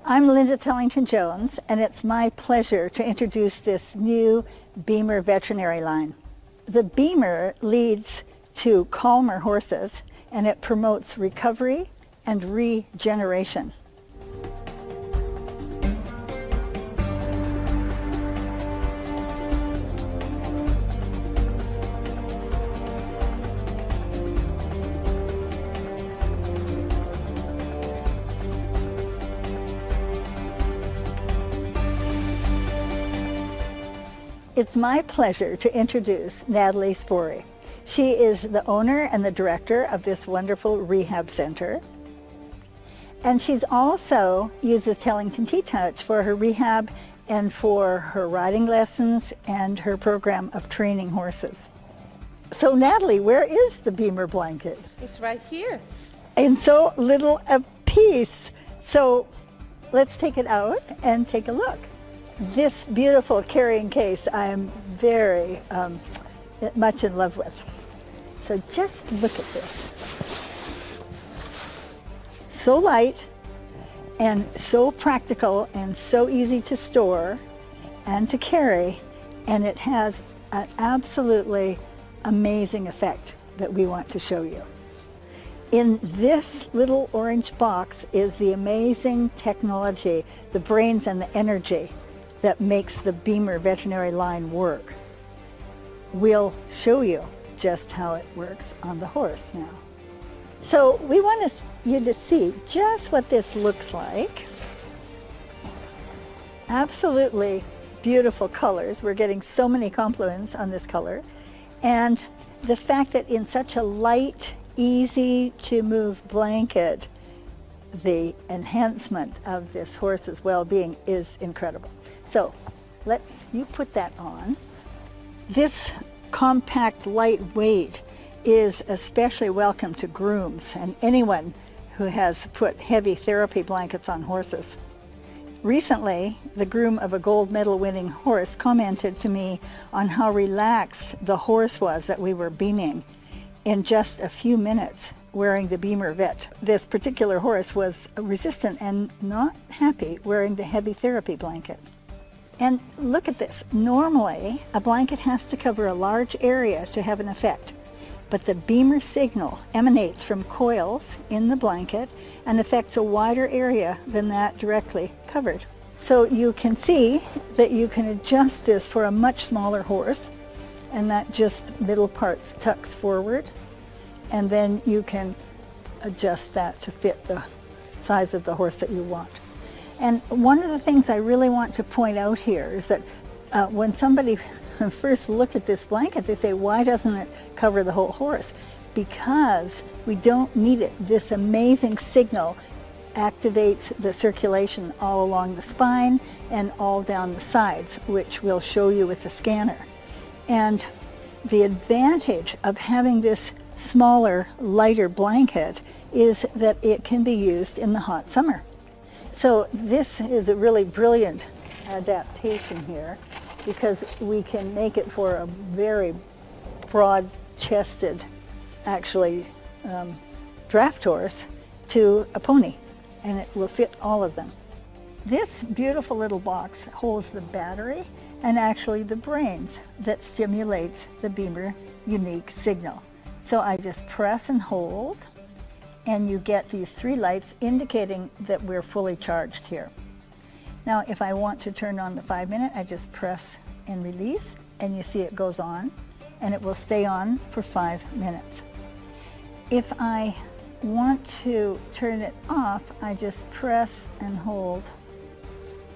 I'm Linda Tellington-Jones, and it's my pleasure to introduce this new Bemer veterinary line. The Bemer leads to calmer horses, and it promotes recovery and regeneration. It's my pleasure to introduce Natalie Spory. She is the owner and the director of this wonderful rehab center. And she's also uses Tellington T-Touch for her rehab and for her riding lessons and her program of training horses. So Natalie, where is the Bemer blanket? It's right here. And so little a piece. So let's take it out and take a look. This beautiful carrying case I am very much in love with. So just look at this. So light and so practical and so easy to store and to carry, and it has an absolutely amazing effect that we want to show you. In this little orange box is the amazing technology, the brains and the energy that makes the Bemer veterinary line work. We'll show you just how it works on the horse now. So we want you to see just what this looks like. Absolutely beautiful colors. We're getting so many compliments on this color. And the fact that in such a light, easy to move blanket, the enhancement of this horse's well-being is incredible. So you put that on. This compact lightweight is especially welcome to grooms and anyone who has put heavy therapy blankets on horses. Recently, the groom of a gold medal winning horse commented to me on how relaxed the horse was that we were beaming in just a few minutes wearing the Bemer vet. This particular horse was resistant and not happy wearing the heavy therapy blanket. And look at this. Normally, a blanket has to cover a large area to have an effect, but the Bemer signal emanates from coils in the blanket and affects a wider area than that directly covered. So you can see that you can adjust this for a much smaller horse, and that just middle part tucks forward, and then you can adjust that to fit the size of the horse that you want. And one of the things I really want to point out here is that when somebody first look at this blanket, they say, why doesn't it cover the whole horse? Because we don't need it. This amazing signal activates the circulation all along the spine and all down the sides, which we'll show you with the scanner. And the advantage of having this smaller, lighter blanket is that it can be used in the hot summer. So this is a really brilliant adaptation here because we can make it for a very broad-chested, actually, draft horse to a pony, and it will fit all of them. This beautiful little box holds the battery and actually the brains that stimulates the Bemer unique signal. So I just press and hold, and you get these 3 lights indicating that we're fully charged here. Now if I want to turn on the 5-minute, I just press and release, and you see it goes on, and it will stay on for 5 minutes. If I want to turn it off, I just press and hold,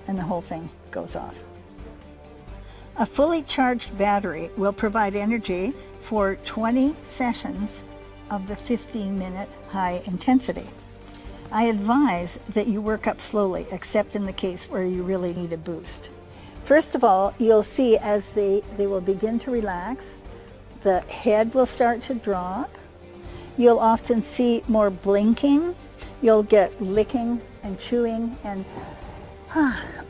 and the whole thing goes off. A fully charged battery will provide energy for 20 sessions of the 15-minute high intensity. I advise that you work up slowly, except in the case where you really need a boost. First of all, you'll see as they will begin to relax, the head will start to drop. You'll often see more blinking. You'll get licking and chewing and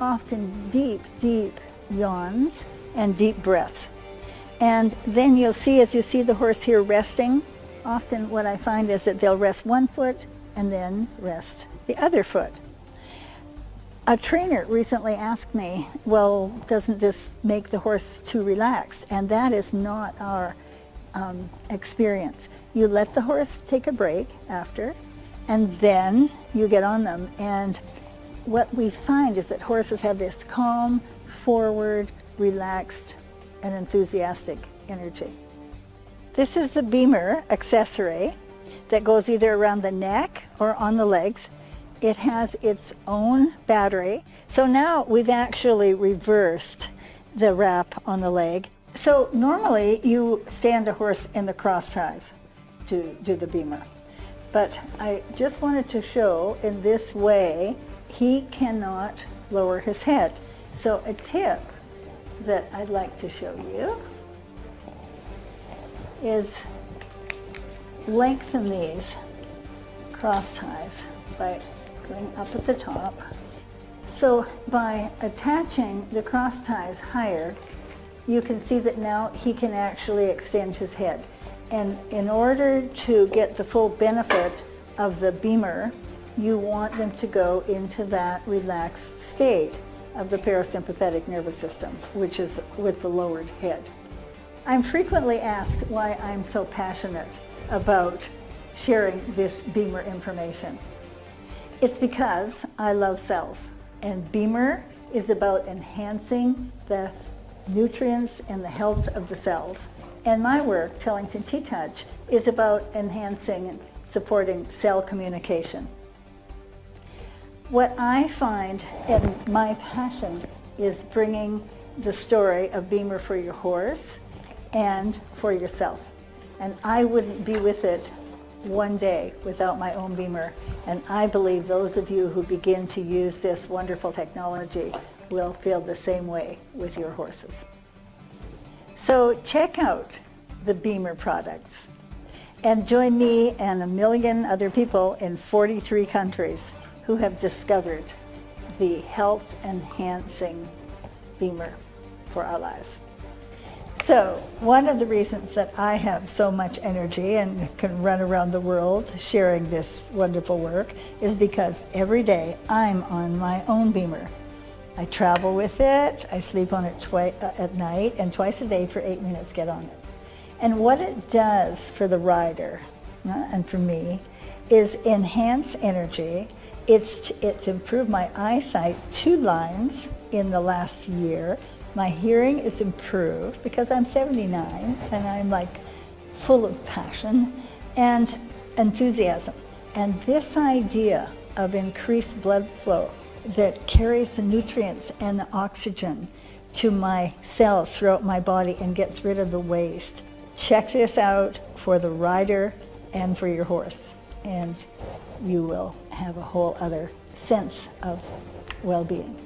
often deep, deep yawns and deep breaths. And then you'll see, as you see the horse here resting, often what I find is that they'll rest one foot and then rest the other foot. A trainer recently asked me, well, doesn't this make the horse too relaxed? And that is not our experience. You let the horse take a break after, and then you get on them. And what we find is that horses have this calm, forward, relaxed, and enthusiastic energy. This is the Bemer accessory that goes either around the neck or on the legs. It has its own battery. So now we've actually reversed the wrap on the leg. So normally you stand a horse in the cross ties to do the Bemer. But I just wanted to show in this way he cannot lower his head. So a tip that I'd like to show you is lengthen these cross ties by going up at the top. So by attaching the cross ties higher, you can see that now he can actually extend his head. And in order to get the full benefit of the Bemer, you want them to go into that relaxed state of the parasympathetic nervous system, which is with the lowered head. I'm frequently asked why I'm so passionate about sharing this Bemer information. It's because I love cells, and Bemer is about enhancing the nutrients and the health of the cells. And my work, Tellington T-Touch, is about enhancing and supporting cell communication. What I find, and my passion, is bringing the story of Bemer for your horse and for yourself. And I wouldn't be with it one day without my own Bemer. And I believe those of you who begin to use this wonderful technology will feel the same way with your horses. So check out the Bemer products and join me and 1 million other people in 43 countries who have discovered the health-enhancing Bemer for our lives. So one of the reasons that I have so much energy and can run around the world sharing this wonderful work is because every day I'm on my own Bemer. I travel with it, I sleep on it at night, and twice a day for 8 minutes get on it. And what it does for the rider and for me is enhance energy. It's improved my eyesight 2 lines in the last year. My hearing is improved because I'm 79 and I'm like full of passion and enthusiasm. And this idea of increased blood flow that carries the nutrients and the oxygen to my cells throughout my body and gets rid of the waste. Check this out for the rider and for your horse, and you will have a whole other sense of well-being.